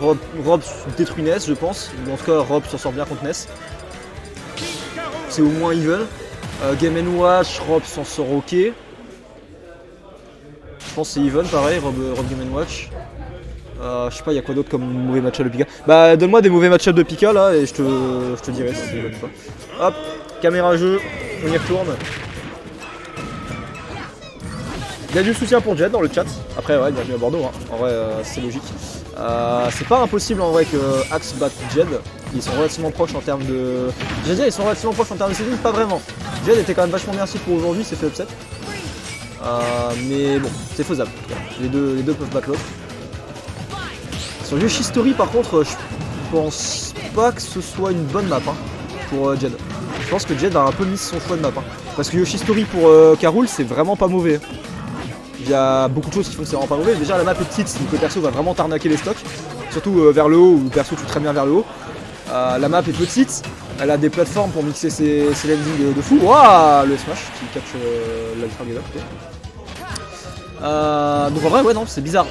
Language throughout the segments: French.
Rob détruit Ness, je pense. En tout cas, Rob s'en sort bien contre Ness. C'est au moins even. Game & Watch, Rob s'en sort ok. Je pense que c'est even, pareil, Rob Game & Watch. Je sais pas, il y a quoi d'autre comme mauvais match-up de Pika. Bah, donne-moi des mauvais match-up de Pika là et je te dirai si c'est even ou pas. Hop, caméra jeu, on y retourne. Il y a du soutien pour Jed dans le chat. Après, ouais, bienvenue à Bordeaux, hein. En vrai, c'est logique. C'est pas impossible en vrai que Axe batte Jed. Ils sont relativement proches en termes de. J'ai dit, ils sont relativement proches en termes de seeding, pas vraiment. Jed était quand même vachement bien pour aujourd'hui, c'est fait upset. Mais bon, c'est faisable. Les deux peuvent battre l'autre. Sur Yoshistory, par contre, je pense pas que ce soit une bonne map hein, pour Jed. Je pense que Jed a un peu mis son choix de map. Hein. Parce que Yoshistory pour Karul, c'est vraiment pas mauvais. Il y a beaucoup de choses qui font que c'est vraiment pas mauvais. Déjà, la map est petite, donc le perso va vraiment t'arnaquer les stocks. Surtout vers le haut, où le perso tue très bien vers le haut. La map est petite, elle a des plateformes pour mixer ses landings de fou. Waouh, le smash qui catch l'Ultra Gala. Donc en vrai, ouais, non, c'est bizarre.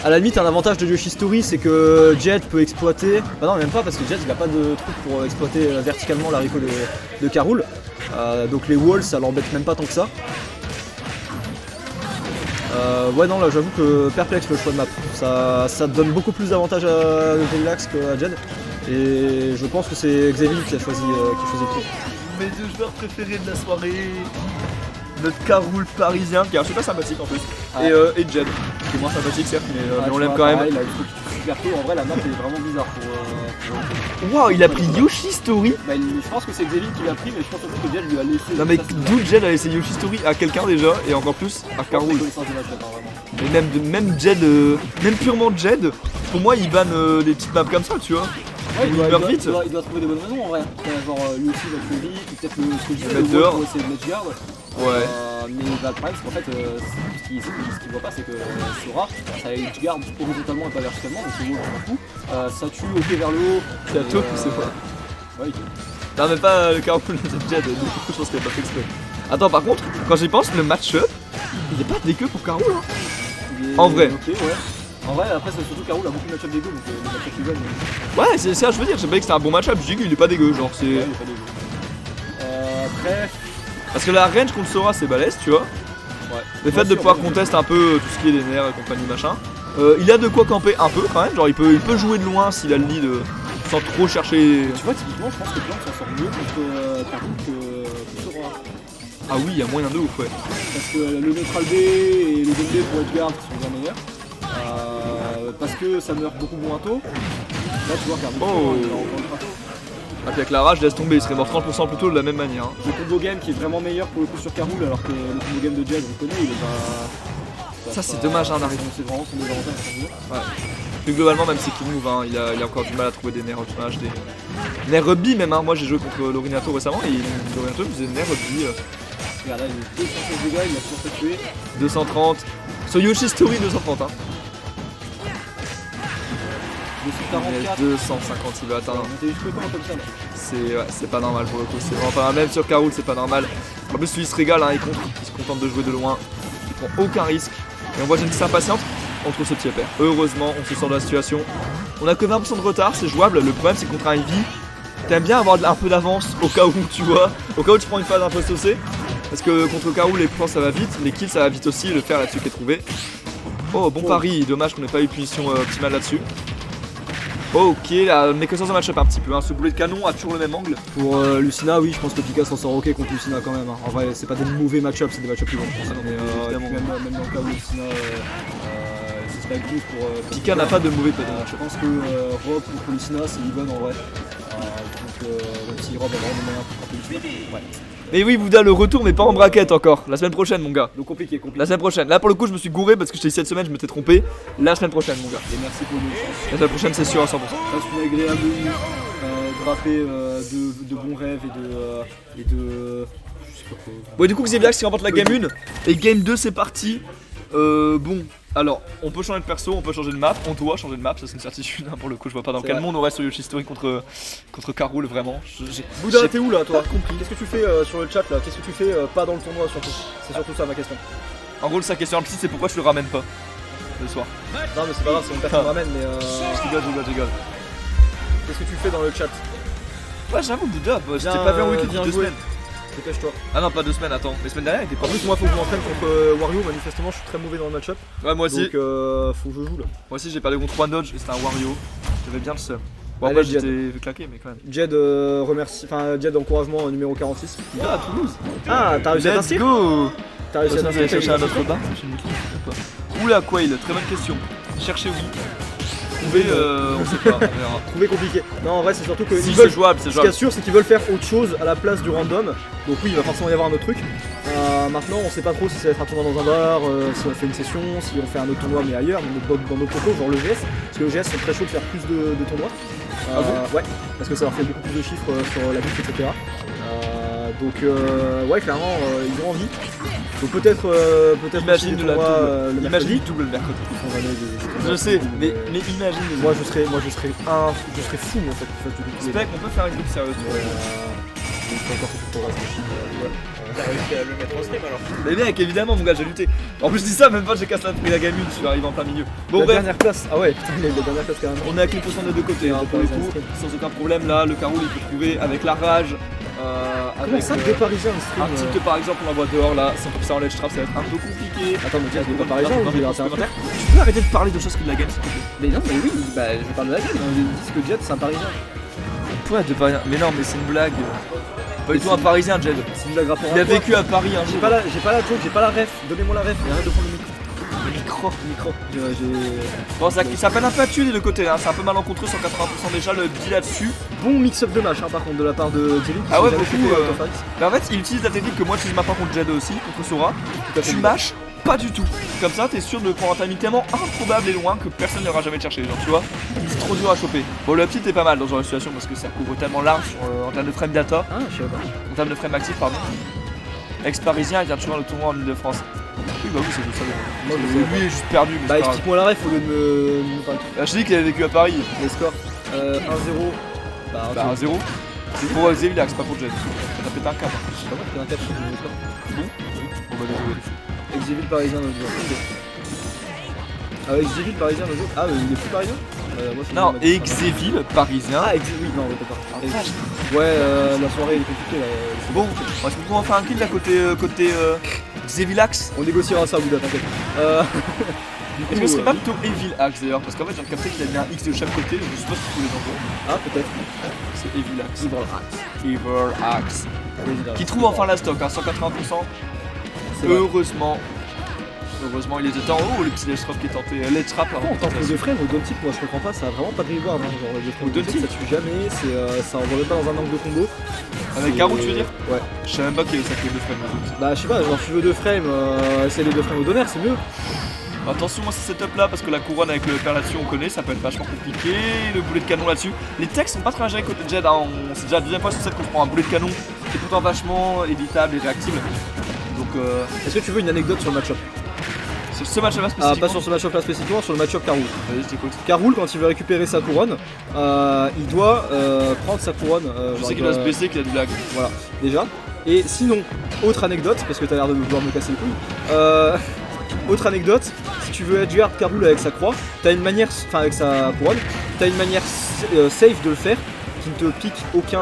À la limite, un avantage de Yoshistory, c'est que Jed peut exploiter. Bah non, même pas parce que Jed il a pas de truc pour exploiter verticalement la Rico de Karul. Donc les walls, ça l'embête même pas tant que ça. Ouais non là j'avoue que perplexe le choix de map, ça donne beaucoup plus d'avantages à Relax qu'à Jed et je pense que c'est Xavier qui a choisi le truc. Mes deux joueurs préférés de la soirée, notre Karul parisien qui est super sympathique en plus, et Jed qui est moins sympathique certes mais on l'aime quand même. Il a le truc super tôt, en vrai la map est vraiment bizarre pour... Waouh, il a pris Yoshistory. Bah, je pense que c'est Xavier qui l'a pris mais je pense surtout que Jed lui a laissé... Non mais d'où Jed a laissé Yoshistory à quelqu'un déjà et encore plus à Karul. Et même Jed, même purement Jed, pour moi il banne des petites maps comme ça tu vois. Ouais, il doit trouver des bonnes raisons en vrai. Genre lui aussi va tuer vite, peut-être ce que je disais, le wall pour essayer de Medgar. Ouais. Mais bah, le problème c'est qu'en fait ce qu'il voit pas c'est que Sora ça Edgeguard horizontalement et pas verticalement donc c'est wall pour le coup. Ça tue ok vers le haut. Tu as top ou c'est pas. Ouais, non mais pas le Karul de Jed, du coup je pense qu'il a pas fait exprès. Attends par contre, quand j'y pense, le match-up, il est pas dégueu pour Karul hein. En vrai. Ok ouais. En vrai, après, c'est surtout Karul a beaucoup de match-up dégueu, donc le match-up qui gagne. Ouais, c'est ça, je veux dire, j'ai pas dit que c'était un bon match-up, je dis qu'il est pas dégueu, genre c'est. Ouais, il est pas dégueu. Après. Parce que la range contre Sora c'est balèze, tu vois. Ouais. Le fait de pouvoir contester un peu tout ce qui est des nerfs et compagnie machin. Il a de quoi camper un peu quand même, genre il peut jouer de loin s'il a le lead sans trop chercher. Tu vois, typiquement, je pense que Blanc s'en sort mieux contre Karul que Sora. Ah oui, il y a moyen de ouf, ouais. Parce que le neutral B et le game B pour Edgeguard sont bien meilleurs. Parce que ça meurt beaucoup moins tôt. Là tu vois Karul oh. Ah puis avec la rage laisse tomber, il serait mort 30% plus tôt de la même manière. Hein. Le combo game qui est vraiment meilleur pour le coup sur Karul alors que le combo game de Jed on le connaît, il est pas... Ça c'est dommage hein d'arriver. C'est vraiment son désavantage à son jeu. Ouais. Plus globalement même si King Move hein, il a encore du mal à trouver des nerfs smash, des nerfs rugby même hein. Moi j'ai joué contre Lorinato récemment et Lorinato faisait des nerfs rugby. Regarde là il est 230 dégâts, il a toujours fait tuer. 230. Sur Yoshistory 230 hein. 244. 250 il va atteindre. Comme ça, là. C'est pas normal pour le coup, c'est vraiment pas normal. Même sur Karul c'est pas normal. En plus lui il se régale, hein, il se contente de jouer de loin. Il prend aucun risque. Et on voit Jen qui s'impatiente, on trouve ce petit repère. Heureusement on se sort de la situation. On a que 20% de retard, c'est jouable. Le problème c'est que contre un Eevee, t'aimes bien avoir un peu d'avance au cas où tu vois. Au cas où tu prends une phase un peu saucée. Parce que contre Karul les points ça va vite, les kills ça va vite aussi, le fer là-dessus qui est trouvé. Oh bon pari, dommage qu'on n'ait pas eu punition optimale là-dessus. Ok, la méconnaissance de match-up un petit peu, hein. Ce boulet de canon a toujours le même angle. Pour Lucina, oui, je pense que Pika s'en sort ok contre Lucina quand même. Hein. En vrai, c'est pas des mauvais match-up, c'est des match-up plus longs. Même dans le cas où Lucina, c'est Spike Boost pour Pika n'a pas de mauvais match. Je pense que Rob contre Lucina, c'est even en vrai. Donc, même si Rob a vraiment des moyens pour frapper Lucina. Ouais. Mais oui, Bouddha, le retour, mais pas en braquette encore. La semaine prochaine, mon gars. Donc compliqué. La semaine prochaine. Là, pour le coup, je me suis gouré parce que je t'ai dit cette semaine, je m'étais trompé. La semaine prochaine, mon gars. Et merci pour nous. La semaine prochaine, c'est sûr à 100%. Passe une agréable nuit, drapé de bons rêves et de. Je sais pas quoi. Bon, du coup, Xavier qui remporte la game 1 et game 2, c'est parti. Bon, alors, on peut changer de perso, on peut changer de map, on doit changer de map, ça c'est une certitude. Hein, pour le coup, je vois pas dans quel monde on reste sur Yoshistory contre Karul, vraiment. Bouddha, t'es où là, toi? Qu'est-ce que tu fais sur le chat là? Qu'est-ce que tu fais pas dans le tournoi surtout? C'est surtout ça ma question. En gros, sa question implicite, c'est pourquoi je le ramène pas. le soir. Non, mais c'est pas grave, c'est mon père qui me ramène, mais Je rigole. qu'est-ce que tu fais dans le chat? Ouais, j'avoue, Bouddha, je t'ai pas vu en week-end viens 2 jouer. semaines. Dépêche-toi. Ah non, pas 2 semaines, attends. Les semaines dernières, il était En pas. plus, moi, faut que je m'entraîne contre Wario. Manifestement, je suis très mauvais dans le match-up. Ouais, moi aussi. Donc, faut que je joue là. Moi aussi, j'ai perdu contre 3 Dodge et c'était un Wario. J'avais bien le seum. Bon, Allez, après, j'étais claqué, mais quand même. Jed, remercie. Enfin, Jed, encouragement numéro 46. Ah, Toulouse. Ah, t'as réussi à Let's t'inscrire? go. T'as réussi à Vous allez t'inscrire? chercher un autre bar? Oula, Quail, très bonne question. Cherchez oui. Trouver, on sait pas, on verra. Trouver compliqué. Non, en vrai, c'est surtout que. Si, ils c'est veulent. jouable, c'est Ce qu'il y a jouable. sûr, c'est qu'ils veulent faire autre chose à la place du random. Donc oui, il va forcément y avoir un autre truc. Maintenant, on sait pas trop si ça va être un tournoi dans un bar, si on fait une session, si on fait un autre tournoi mais ailleurs, dans d'autres locaux, genre le GS. Parce que le GS sont très chauds de faire plus de tournois. Ah bon? Ouais, parce que ça leur fait beaucoup plus de chiffres sur la bouffe, etc. Ouais, clairement, ils ont envie. Donc peut-être Imagine aussi de des la tournois, double. le Imagine mercredi. du double le mercredi. Ils font jamais des- Je sais, mais mais imagine. moi je serais fou en fait qu'il fasse du double. Spec, on peut faire une double sérieuse. Il faut encore que tu progresses. T'as réussi à le mettre en stream alors? Mais mec, évidemment, mon gars, j'ai lutté. En plus, je dis ça, même pas j'ai cassé la gamine, je suis arrivé en plein milieu. Bon, La bref, dernière place, ah ouais, putain, la dernière place carrément. on est à clé pour des deux côtés, hein, pour le coup, sans aucun problème. Là, le Caroul, il peut trouver avec la rage. Comment Avec ça, deux parisiens en stream un type par exemple, on l'envoie dehors là, 100% en ledge trap, ça va être un peu compliqué. Attends, mais tiens, deux parisiens Non, ou non, j'ai mais raté un truc? tu peux arrêter de parler de choses qui de la game s'il te plaît? Mais non, mais oui, bah je parle de la game, on dit que Jet c'est un parisien. Pourquoi de Paris? Mais non, mais c'est une blague. Pas du tout un parisien, Jed. C'est une blague rapport Il à a quoi? vécu à Paris un J'ai jour. pas la joke, j'ai pas la ref, donnez-moi la ref, et arrête de prendre le micro. Micro. J'ai. Bon, ça peine un peu à tuer des deux côtés, hein. C'est un peu malencontreux, 180% déjà le deal là-dessus. Bon mix-up de match par contre de la part de Jelly. Ah ouais, beaucoup, Mais en fait, il utilise la technique que moi j'utilise maintenant contre Jed aussi, contre Sora. Tu mâches pas du tout. Comme ça, t'es sûr de prendre un timing tellement improbable et loin que personne n'aura jamais cherché. Genre, tu vois, c'est trop dur à choper. Bon, le petit est pas mal dans ce genre de situation parce que ça couvre tellement large en termes de frame data, Ah, je sais pas. en termes de frame actif, pardon. Ex-parisien, il vient toujours le tournoi en Ile-de-France. Oui, bah oui, c'est tout ça. Moi, je sais pas. Lui est juste perdu. Mais Bah, c'est pas grave. explique-moi la ref au lieu de me parler. Ah, je dis qu'il a vécu à Paris. Les scores 1-0. Bah, Bah, 1-0. C'est pour Xevilax, pas pour Jed. T'as pété un cap. Je sais pas moi, je fais un 4 sur le score. Bon, bah, désolé. Exiville parisien l'autre jour. Ah ouais, Exiville parisien l'autre jour. Ah, mais il est plus parisien? Moi, je Non, suis Exeville, parisien. Ah, Exiville, oui, non, ouais, d'accord. Ah, vache. Ouais, la soirée est compliquée là. Bon, est-ce qu'on peut en faire un kill là côté Xevilax? On négociera ça, Bouddha, t'inquiète. Est-ce que ce serait pas plutôt Evil Axe d'ailleurs? Parce qu'en fait, j'ai capté qu'il a mis un X de chaque côté, je sais pas si tu peux les entendre. Ah, peut-être. C'est Evil Axe. Evil Axe. Evil Axe. Qui Qui trouve enfin la stock, hein, 180%. C'est vrai. Heureusement, il était en haut, le petit ledge trap qui est tenté. Ledge trap, Pourquoi on tente le 2 frames au down tip? Moi je comprends pas, ça a vraiment pas de reward. Hein, genre le 2 frames Au down tip ça tue jamais, ça envoie même pas dans un angle de combo. Avec Garou, tu veux dire? Ouais. Je sais même pas qu'il y a ça que les deux frames. Bah je sais pas, genre tu veux 2 frames, c'est les 2 frames au donner, c'est mieux. Attention à ce setup là parce que la couronne avec le père là-dessus on connaît, ça peut être vachement compliqué, le boulet de canon là-dessus. Les techs sont pas très ingérés côté Jed, hein. C'est déjà la deuxième fois sur cette que je prends un boulet de canon qui est pourtant vachement évitable et réactible. Donc Est-ce que tu veux une anecdote sur le match-up? sur ce match là Ah, spécifiquement. pas sur ce match-up là spécifiquement, sur le match-up Caroul. Vas-y, je t'écoute. Caroul, quand il veut récupérer sa couronne, il doit prendre sa couronne. Je genre, sais qu'il doit se blesser, qu'il a du lag. Voilà, déjà. Et sinon, autre anecdote, parce que t'as l'air de vouloir me casser les couilles. Autre anecdote, si tu veux edgeguard Caroul avec sa croix, t'as une manière, enfin avec sa couronne, t'as une manière safe de le faire, qui ne te pique aucun,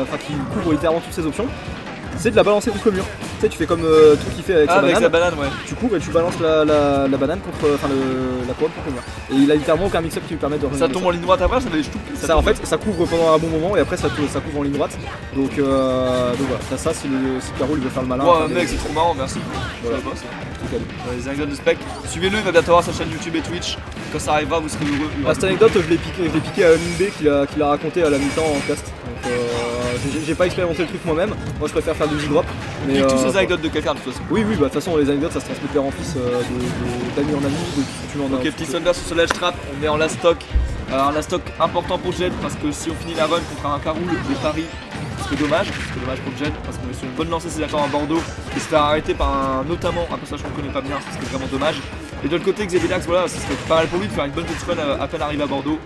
enfin qui couvre littéralement toutes ses options, c'est de la balancer contre le mur. Tu sais, tu fais comme tout qu'il fait avec Ah, sa avec banane, la banane, ouais. tu cours et tu balances la banane contre, enfin la couronne contre le mur. Et il a littéralement aucun mix-up qui lui permet de Ça tombe en ligne droite après, ça fait des ch'touks. ça en fait ça couvre pendant un bon moment et après ça couvre en ligne droite. Donc voilà, t'as ça si Caroul il veut faire le malin. Ouais, enfin, mec, c'est trop marrant, merci. Voilà. Je savais pas, ça. tout calme. Les anecdotes de spec. Suivez-le, il va bientôt avoir sa chaîne YouTube et Twitch. Quand ça arrivera, vous serez heureux. Ah, cette anecdote, je l'ai piqué à Mimbe qui l'a raconté à la mi-temps en cast. Donc j'ai pas expérimenté le truc moi-même. Moi je préfère faire du Z-drop. Mais Pique tous ces anecdotes de quelqu'un de toute façon. oui, bah de toute façon les anecdotes ça se transmet de père en fils, d'ami en ami, de tout ce que tu m'en as. Ok, petit Thunder sur ce ledge trap, on est en last stock. Alors, un last stock important pour Jed parce que si on finit la run contre un Caroul de Paris, c'est dommage pour Jed parce qu'on est sur une bonne lancée ces d'accord à Bordeaux et se faire arrêter par notamment un personnage qu'on connaît pas bien, ce serait vraiment dommage. Et de l'autre côté, Xevilax, voilà, ce serait pas mal pour lui de faire une bonne petite run à peine arrivé à Bordeaux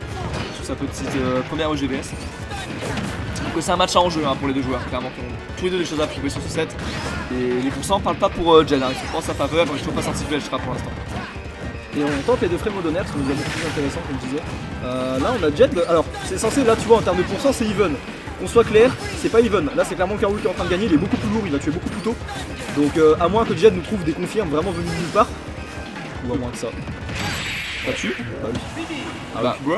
sur sa petite première EGVS. Donc c'est un match à enjeu hein, pour les deux joueurs, clairement. Qui ont tous les deux des choses à prouver sur ce set. Et les pourcents parlent pas pour Jed, hein. Ils sont pas en sa faveur, ils sont toujours pas sortis du ledge trap pour l'instant. et on tente les deux frames d'honneur, ce qui nous a beaucoup plus intéressant comme je disais. Là on a Jed, alors c'est censé, là tu vois en termes de pourcent c'est even. Qu'on soit clair, c'est pas even. Là c'est clairement Carul qui est en train de gagner, il est beaucoup plus lourd, il va tuer beaucoup plus tôt. Donc à moins que Jed nous trouve des confirmes vraiment venus de nulle part. Ou à moins que ça. Pas dessus. Bah oui. Ah Bah, oui.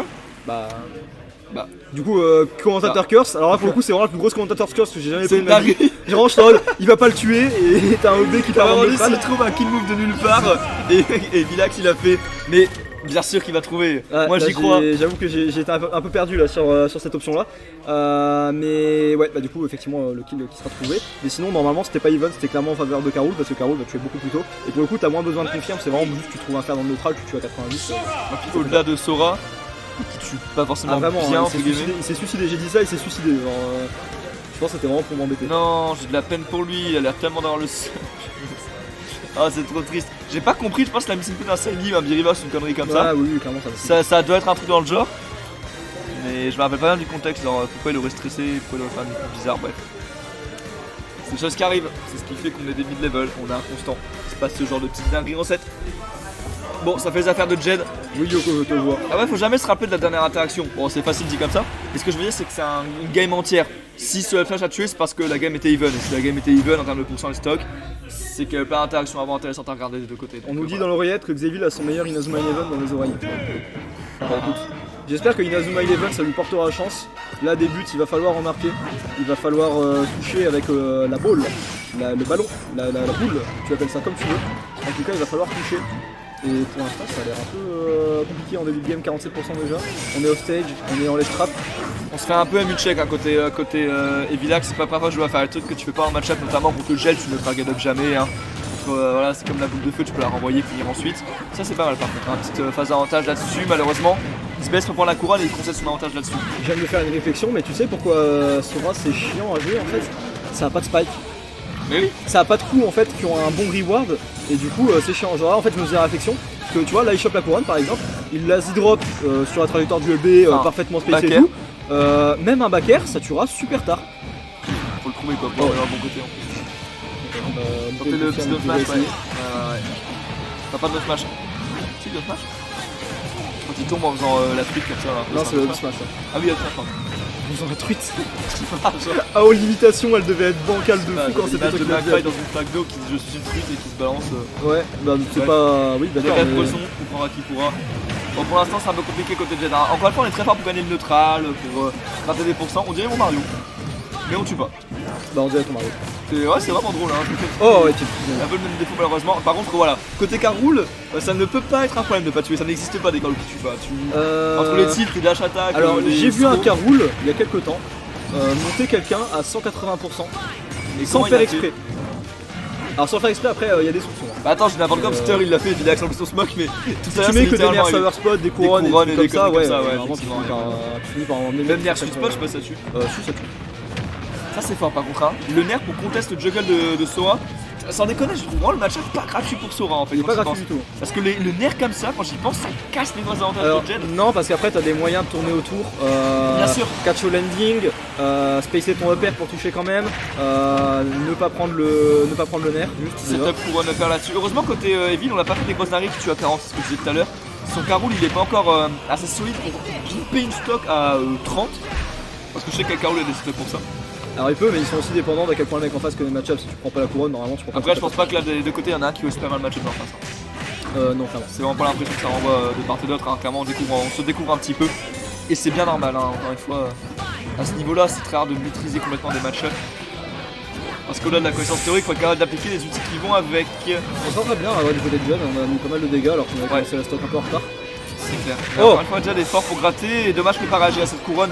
bah, Du coup, commentateur curse, alors là pour le coup c'est vraiment la plus grosse commentateur curse que j'ai jamais pris c'est de ma vie. dingue. Genre je suis en mode, il va pas le tuer et t'as un OB qui part en Vraiment, neutral. s'il trouve un kill move de nulle part et Vilax il a fait. Mais bien sûr qu'il va trouver. Ouais, Moi là, j'y crois. J'avoue que j'ai été un peu perdu là sur cette option là. Mais ouais, bah du coup effectivement le kill qui sera trouvé. Mais sinon normalement c'était pas even, c'était clairement en faveur de Carul parce que Carul va tuer beaucoup plus tôt. Et pour le coup t'as moins besoin de confirme, c'est vraiment juste tu trouves un fer dans le neutral, tu tues à 90. Au-delà de Sora, qui tue pas forcément vraiment, bien, hein, entre guillemets. il s'est suicidé, j'ai dit ça, il s'est suicidé. Genre, je pense que c'était vraiment pour m'embêter. Non, j'ai de la peine pour lui, il a l'air tellement d'avoir le seum. Ah, c'est trop triste. J'ai pas compris, je pense qu'il a mis une d'un Saini, un Biriva, une connerie comme ça. Ah oui, clairement ça. Ça doit être un truc dans le genre. Mais je me rappelle pas bien du contexte, genre pourquoi il aurait stressé, pourquoi il aurait fait un truc bizarre, bref. C'est des choses qui arrivent, c'est ce qui fait qu'on est des mid-level, on est inconstant. Il se passe ce genre de petites dingueries en 7. Bon, ça fait les affaires de Jed. Oui, Yoko, te vois. Ah ouais, faut jamais se rappeler de la dernière interaction. Bon, c'est facile dit comme ça. Mais ce que je veux dire, c'est que c'est une game entière. Si ce flash a tué, c'est parce que la game était even. Et si la game était even en termes de pourcent de stock, c'est qu'il y avait plein d'interactions avant intéressantes à regarder des deux côtés. On Donc, nous dit voilà. dans l'oreillette que Xeville a son meilleur Inazuma Eleven dans les oreilles. Bah, écoute, j'espère que Inazuma Eleven ça lui portera chance. Là, des buts, il va falloir en marquer. Il va falloir toucher avec la balle, le ballon, la boule. Tu appelles ça comme tu veux. En tout cas, il va falloir toucher. Et pour l'instant, ça a l'air un peu compliqué en début de game, 47% déjà. On est off stage, on est en left trap. On se fait un peu un check à côté Evilax, c'est pas parfois jouer à faire les trucs que tu fais pas en match-up, notamment contre le gel, tu ne le target up jamais. Hein. Voilà, c'est comme la boule de feu, tu peux la renvoyer, finir ensuite. Ça c'est pas mal par contre, hein. Petite phase d'avantage là-dessus, malheureusement. Il se baisse pour prendre la couronne et il concède son avantage là-dessus. Je viens de me faire une réflexion, mais tu sais pourquoi Sora c'est chiant à jouer en fait? Ça a pas de spike. Mais oui. Ça a pas de coups en fait qui ont un bon reward et du coup c'est chiant. Genre là, en fait je me faisais la réflexion que tu vois là il chope la couronne par exemple, il la Z-drop sur la trajectoire du LB parfaitement spacé et tout. Même un back air ça tuera super tard. Faut le trouver quoi, pour avoir un bon côté en plus. Tentez le petit dot smash, ouais. T'as pas de dot smash? Si, dot smash? Quand il tombe en faisant la truite comme ça là. Non c'est le smash. Ah oui, dot smash, pardon. En faisant la truite. Ah aux limitations elle devait être bancale de fou quand c'était de truc McFly dans une flaque d'eau qui je suis une truite et qui se balance. Ouais, bah c'est Ouais. pas. Oui Il y a d'accord. quatre Mais... poissons, on prendra qui pourra. Bon, pour l'instant, c'est un peu compliqué côté Jedi. Encore une fois, on est très fort pour gagner le neutral, pour gratter des pourcents. On dirait mon Mario, mais on tue pas. Bah on dirait ton Mario. Ouais, c'est vraiment drôle. Hein. Oh ouais, Un peu le même défaut malheureusement. Par contre, voilà, côté Carul, ça ne peut pas être un problème de pas tuer. Ça n'existe pas des Carul qui tuent pas. Entre les titres, les dash attack. Alors les j'ai vu un slows. Carul il y a quelques temps monter quelqu'un à 180% Et sans comment il faire a exprès. fait Alors sans faire exprès après il y a des soupçons. Hein. Bah attends, j'ai n'importe comme Stutter, il l'a fait, il a accéléré son smoke, mais tout Si tu mets que des nerfs sour spot, des couronnes et couronnes des et trucs comme des ça, conneries ouais, comme ça, ouais, vraiment, tu finis par emmener même nerf sweet spot, je sais pas si ça tue. Si ça tue. Ça c'est fort par contre, hein. Le nerf pour contest le juggle de Sora. Sans déconner, je trouve vraiment le match-up pas gratuit pour Sora en fait. Il est quand pas j'y gratuit pense. du tout. Parce que le nerf comme ça, quand j'y pense, ça casse les vrais avantages Alors, de Jed. non, parce qu'après t'as des moyens de tourner autour. Bien sûr. Catch au landing, spacer ton upper pour toucher quand même, ne pas prendre le nerf. Juste, Setup pour faire là-dessus. Heureusement côté Evil, on n'a pas fait des grosses dingueries qui tuent à 40, c'est ce que je disais tout à l'heure. Son Carul il est pas encore assez solide pour grimper une stock à 30. Parce que je sais qu'avec Carul il y a des stocks pour ça. Alors il peut, mais ils sont aussi dépendants d'à quel point le mec en face connaît le match-up. Si tu prends pas la couronne, normalement tu prends pas. Après je pense pas que là des deux côtés il y en a un qui ose pas mal le match-up en face. Non, clairement. C'est vraiment pas l'impression que ça renvoie de part et d'autre, hein. Clairement on se découvre un petit peu. Et c'est bien normal, hein. Encore une fois, à ce niveau là c'est très rare de maîtriser complètement des match-ups. Parce qu'au-delà de la connaissance théorique, il faut être capable d'appliquer les outils qui vont avec. On sent très bien du côté de John, on a mis pas mal de dégâts alors qu'on avait commencé la stock un peu en retard. C'est clair. Oh. Encore une fois, Jed est fort pour gratter, et dommage qu'il n'ait pas réagi à cette couronne.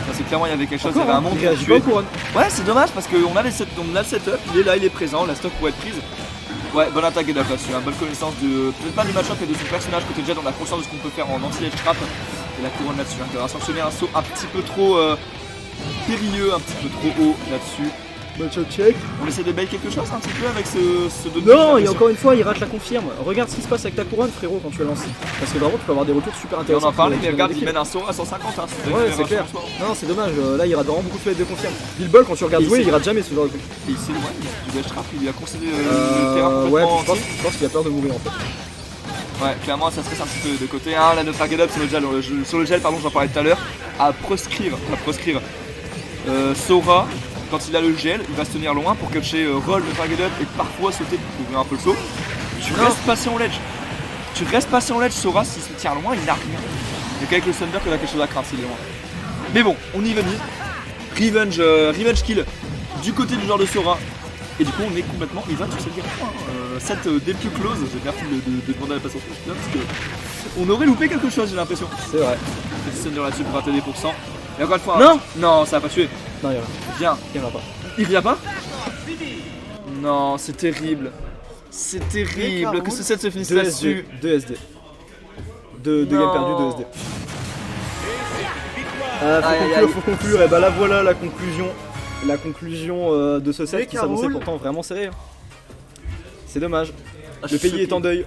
Ça, c'est clairement, il y avait quelque chose, il y avait un monde qui réagit qui pas tuait. aux couronnes. Ouais, c'est dommage parce qu'on a le setup, il est là, il est présent, la stock pourrait être prise. Ouais, bonne attaque et là-dessus, hein. Bonne connaissance de. Peut-être pas du match-up mais de son personnage côté Jed, on a conscience de ce qu'on peut faire en anti-edge trap. Et la couronne là-dessus, hein, qui aura sanctionné un saut un petit peu trop périlleux, un petit peu trop haut là-dessus. Match-up check. On essaie de bail quelque chose un petit peu avec ce demi. Non, et encore une fois, il rate la confirme. Regarde ce qui se passe avec ta couronne, frérot, quand tu la lances. Parce que vraiment, tu peux avoir des retours super Et on intéressants. en parlait, mais qui regarde, viennent il d'écrire. mène un saut à 150. Hein, Ouais, c'est clair. Non, c'est dommage. Là, il rate vraiment beaucoup de fenêtres de confirme. Billball, quand tu regardes Et jouer, c'est- il rate jamais ce genre de truc. Et il s'éloigne du dash trap, il lui a concédé le terrain Ouais, complètement je pense qu'il a peur de mourir en fait. Ouais, clairement ça se passe un petit peu de côté. Hein, la Target Up sur le gel, pardon, j'en parlais tout à l'heure, à proscrire. Sora, quand il a le gel, il va se tenir loin pour catcher roll le Target Up et parfois sauter pour ouvrir un peu le saut. Tu restes patient au ledge, Sora, s'il se tient loin, il n'a rien. Il n'y a qu'avec le Thunder que la quelque chose à craindre s'il est loin. Mais bon, on y venise. Revenge kill du côté du joueur de Sora. Et du coup on est complètement even sur cette game. Cette dès plus close, j'ai bien fait de demander la patience parce que on aurait loupé quelque chose, j'ai l'impression. C'est vrai. Petit Thunder là-dessus pour rater des pourcents. Et encore une fois. Non, ça va pas tuer. Non, il Viens. viendra pas. Il vient pas? Non, c'est terrible. C'est terrible que ce set se finisse 2 là-dessus. 2 SD. 2 games perdus, 2 SD. Faut conclure, et bah là voilà la conclusion. La conclusion de ce set qui s'annonçait pourtant vraiment serré. C'est dommage. Le pays est en deuil.